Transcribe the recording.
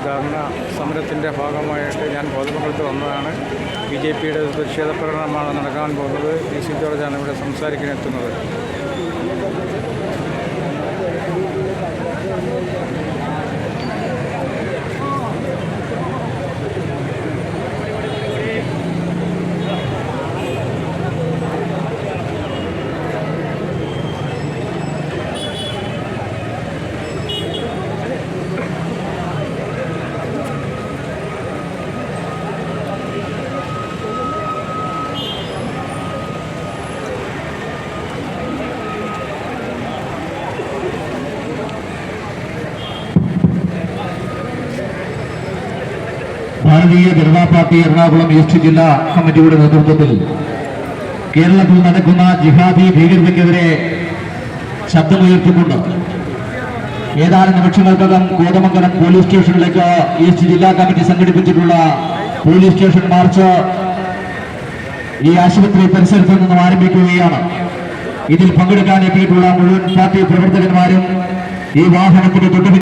ധർണ സമരത്തിൻ്റെ ഭാഗമായിട്ട് ഞാൻ കോതമംഗലത്ത് വന്നതാണ്. BJPയുടെ പ്രതിഷേധ പ്രകടനമാണ് നടക്കാൻ പോകുന്നത്. PC ജോർജാണ് ഇവിടെ സംസാരിക്കാൻ എത്തുന്നത്. ഭാരതീയ ജനതാ പാർട്ടി എറണാകുളം ഈസ്റ്റ് ജില്ലാ കമ്മിറ്റിയുടെ നേതൃത്വത്തിൽ കേരളത്തിൽ നടക്കുന്ന ജിഹാദി ഭീകരതയ്ക്കെതിരെ ശബ്ദമുയർത്തിക്കൊണ്ട് ഏതാനും നിമിഷങ്ങൾക്കകം കോതമംഗലം പോലീസ് സ്റ്റേഷനിലേക്ക് ഈസ്റ്റ് ജില്ലാ കമ്മിറ്റി സംഘടിപ്പിച്ചിട്ടുള്ള പോലീസ് സ്റ്റേഷൻ മാർച്ച് ഈ ആശുപത്രി പരിസരത്ത് നിന്നും ആരംഭിക്കുകയാണ്. ഇതിൽ പങ്കെടുക്കാൻ എത്തിയിട്ടുള്ള മുഴുവൻ പാർട്ടി പ്രവർത്തകന്മാരും ഈ വാഹനത്തിന് തൊട്ടു